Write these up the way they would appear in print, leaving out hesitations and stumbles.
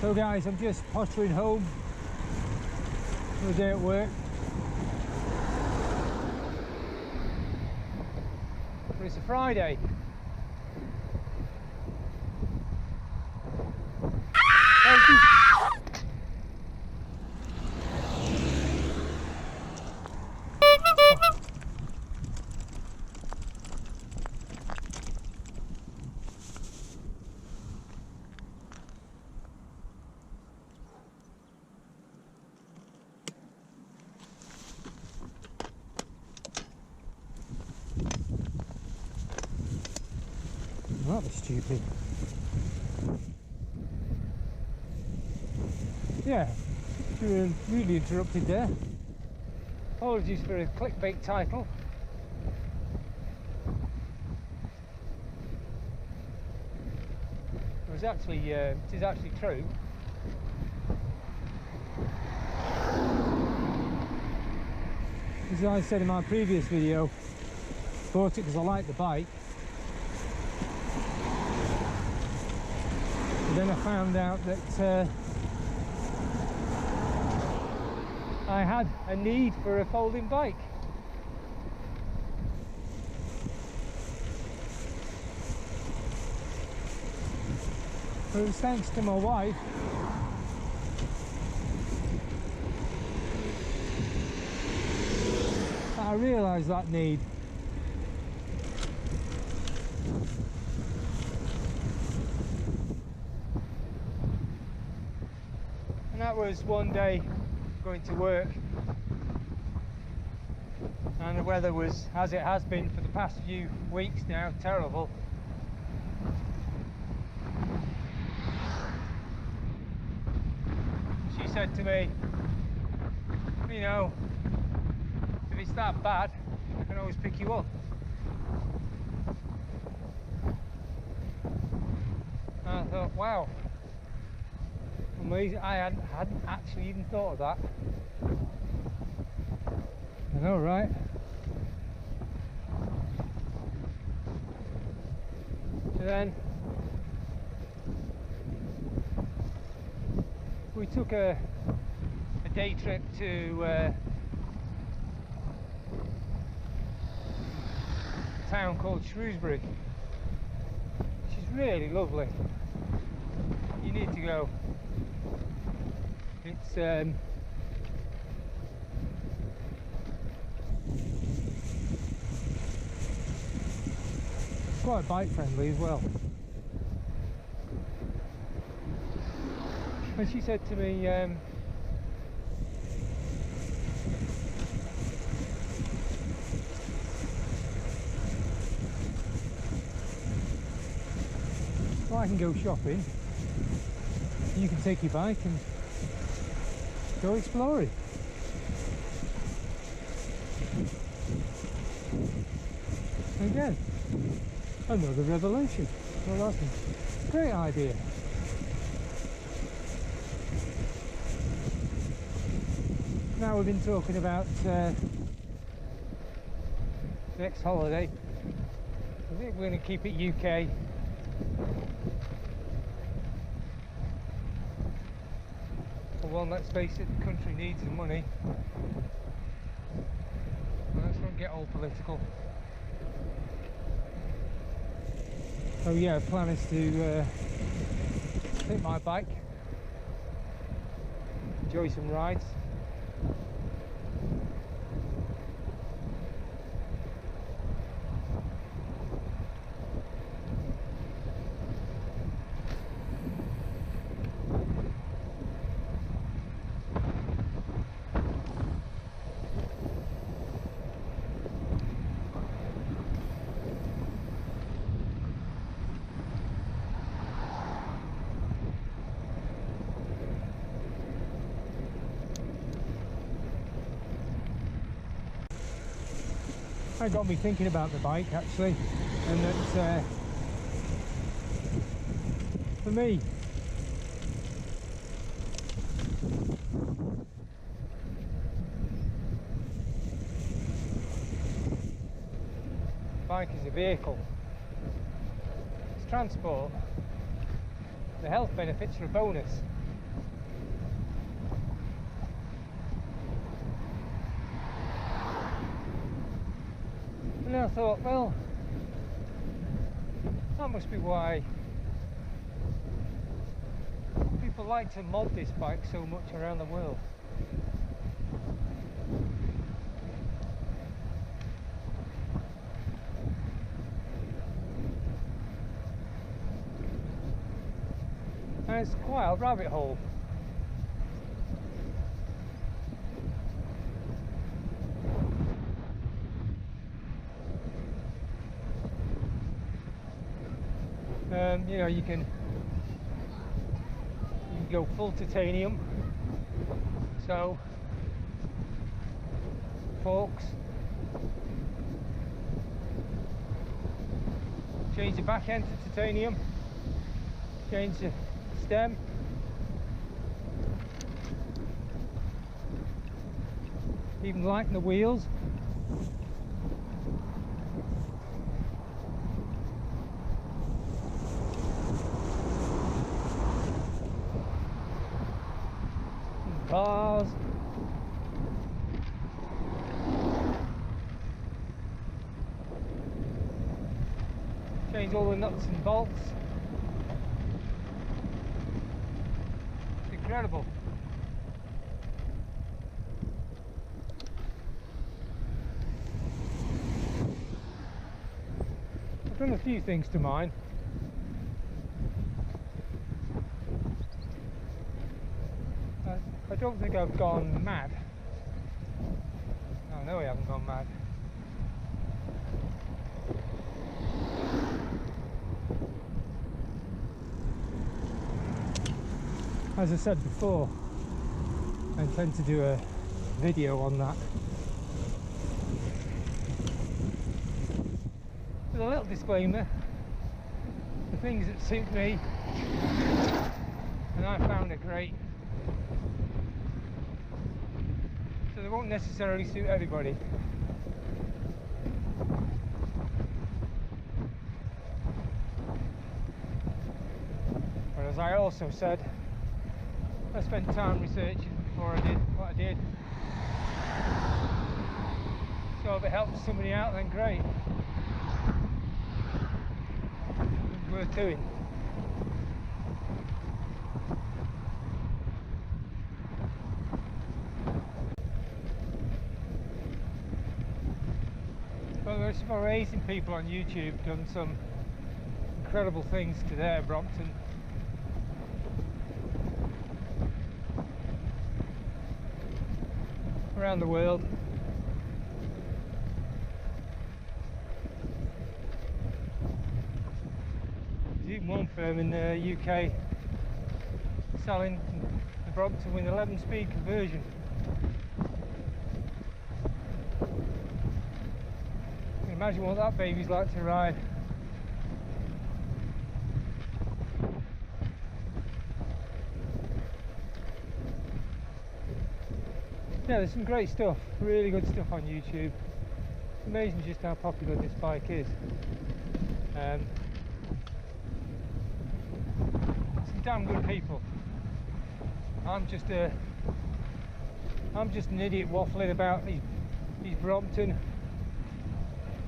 So guys, I'm just pottering home for a day at work. But it's a Friday. That was stupid. Yeah, we were really interrupted there. Apologies for a clickbait title. It was actually, it is actually true. As I said in my previous video, bought it because I like the bike. But then I found out that I had a need for a folding bike. It was thanks to my wife that I realised that need. And that was one day going to work, and the weather was, as it has been for the past few weeks now, terrible. She said to me, you know, if it's that bad, I can always pick you up. And I thought, wow, amazing. I hadn't actually even thought of that. I know, right? And then we took a day trip to a town called Shrewsbury, which is really lovely. You need to go. It's quite bike friendly as well. And she said to me, well, I can go shopping, you can take your bike and go exploring. Again, another revelation. Well, that's a great idea. Now we've been talking about next holiday. I think we're going to keep it UK. Well, let's face it, the country needs the money. Let's not get all political. Oh yeah, plan is to take my bike, enjoy some rides. That got me thinking about the bike actually, and that for me, bike is a vehicle, it's transport. The health benefits are a bonus. And I thought, well, that must be why people like to mod this bike so much around the world. And it's quite a rabbit hole. You know, you can go full titanium, so forks, change the back end to titanium, change the stem, even lighten the wheels. Bars, change all the nuts and bolts. It's incredible. I've done a few things to mine. I don't think I've gone mad. Oh, no, I haven't gone mad. As I said before, I intend to do a video on that. With a little disclaimer, the things that suit me, and I found it great, so they won't necessarily suit everybody. But as I also said, I spent time researching before I did what I did. So if it helps somebody out, then great. It's worth doing. Well, there's some amazing people on YouTube done some incredible things to their Brompton. Around the world. There's even one firm in the UK selling the Brompton with 11-speed conversion. You can imagine what that baby's like to ride. Yeah, there's some great stuff, really good stuff on YouTube. It's amazing just how popular this bike is. Some damn good people. I'm just an idiot waffling about these Brompton,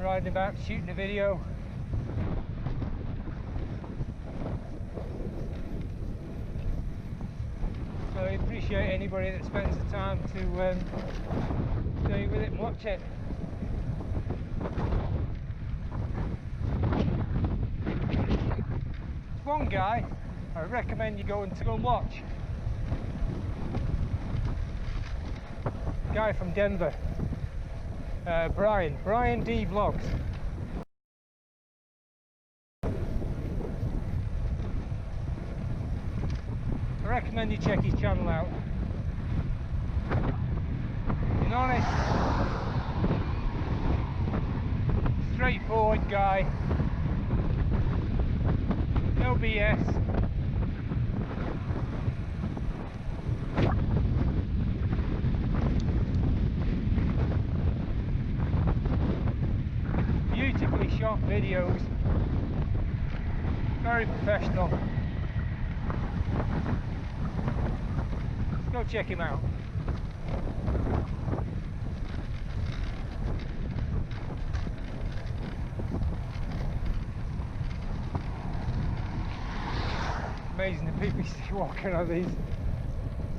riding about, shooting a video. So I appreciate anybody that spends the time to stay with it and watch it. There's one guy I recommend you go and watch. Guy from Denver, Brian D Vlogs. I recommend you check his channel out. An honest, straightforward guy, no BS. Beautifully shot videos, very professional. Go check him out. amazing the people you see walking on these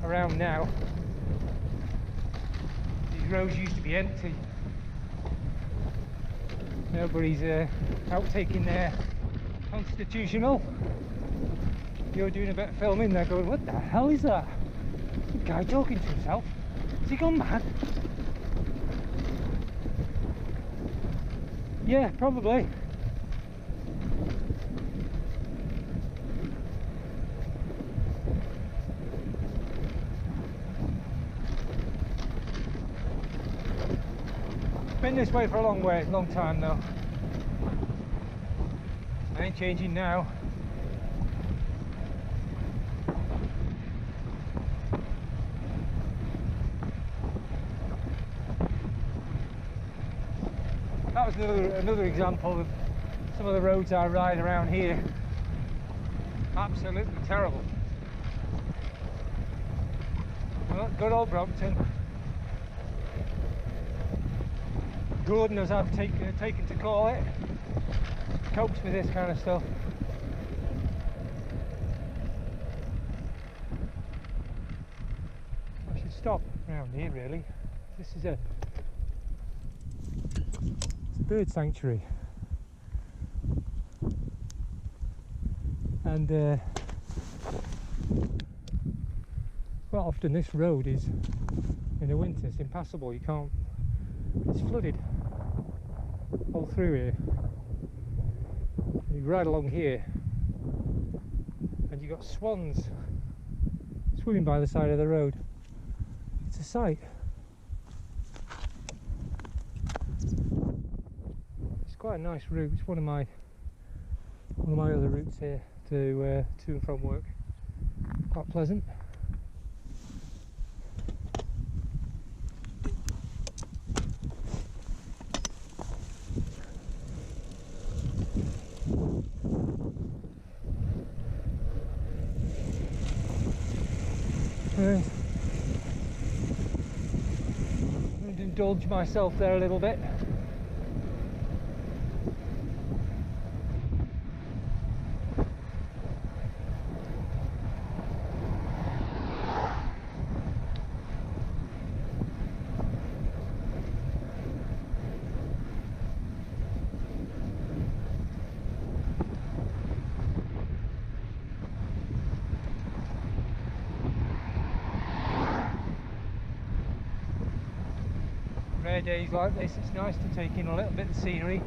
around now. These roads used to be empty. Nobody's out taking their constitutional. You're doing a bit of filming, they're going, what the hell is that? The guy talking to himself? Has he gone mad? Yeah, probably. Been this way for a long time though. I ain't changing now. That was another example of some of the roads I ride around here. Absolutely terrible. Well, good old Brompton. Gordon, as I've taken to call it, copes with this kind of stuff. I should stop around here really. This is a bird sanctuary, and quite often this road is, in the winter, it's impassable. You can't, it's flooded all through here. You ride along here and you've got swans swimming by the side of the road. It's a sight. Quite a nice route. It's one of my other routes here to and from work. Quite pleasant. I'm going to indulge myself there a little bit. Rare days like this, it's nice to take in a little bit of scenery,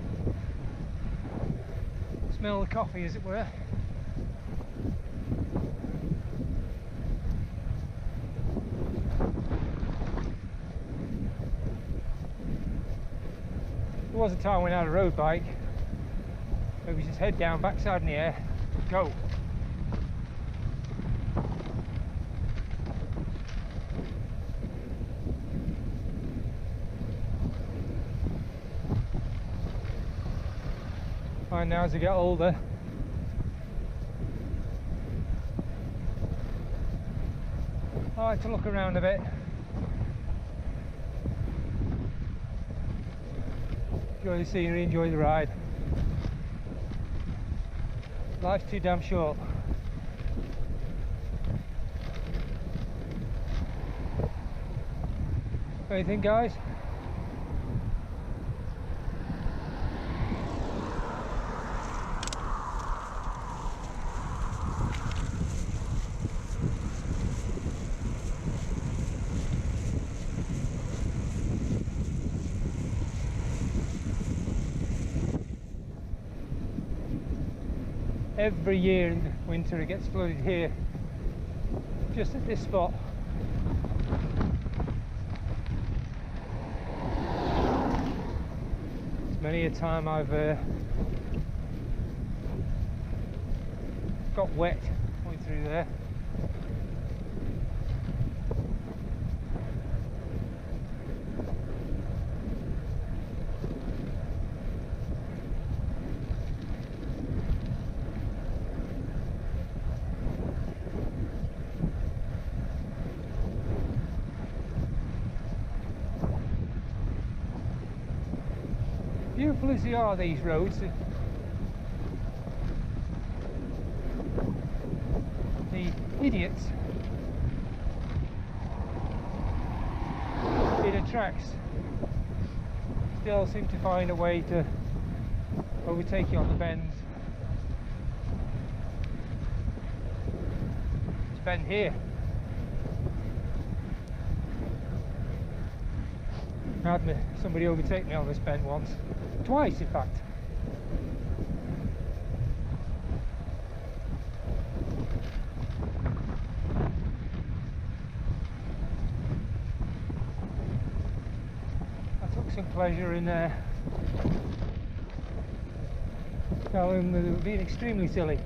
smell the coffee as it were. There was a time when I had a road bike, it was just head down, backside in the air, go. Find now as I get older, I like to look around a bit. Enjoy the scenery, enjoy the ride. Life's too damn short. What do you think, guys? Every year in the winter it gets flooded here, just at this spot. It's many a time I've got wet going through there. Beautiful as they are, these roads, Idiots. It attracts. Still seem to find a way to overtake you on the bends. It's bend here. I had somebody overtake me on this bend once. Twice, in fact. I took some pleasure in telling them they were being extremely silly.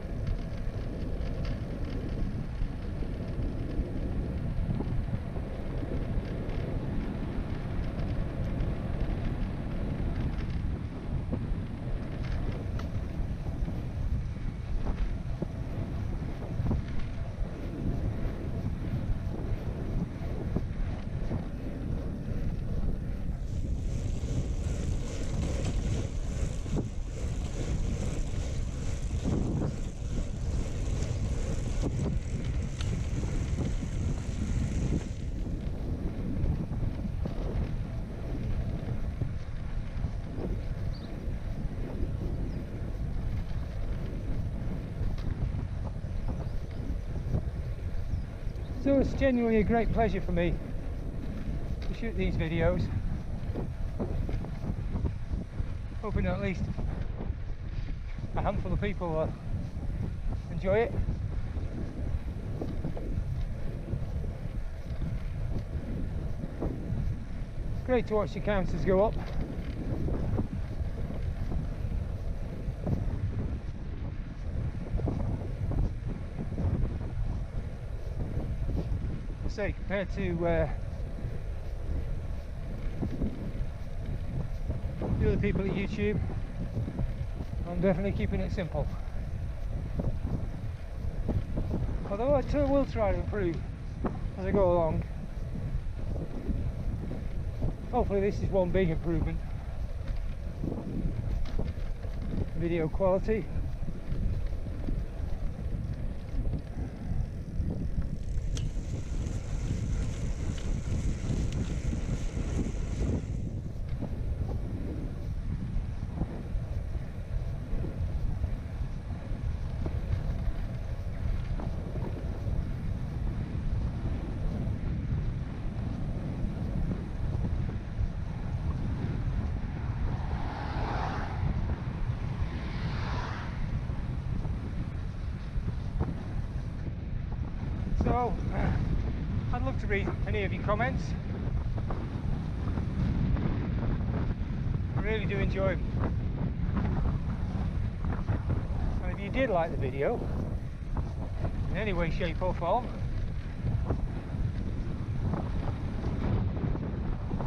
So it's genuinely a great pleasure for me to shoot these videos, hoping at least a handful of people will enjoy it. Great to watch the counters go up. Say, compared to the other people at YouTube, I'm definitely keeping it simple. Although I will try to improve as I go along. Hopefully this is one big improvement. Video quality. So, I'd love to read any of your comments. I really do enjoy them. And if you did like the video, in any way, shape or form,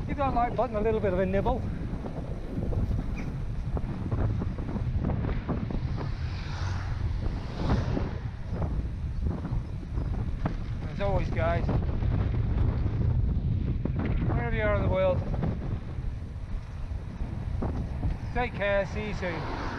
give that like button a little bit of a nibble. As always, guys, wherever you are in the world, take care, see you soon.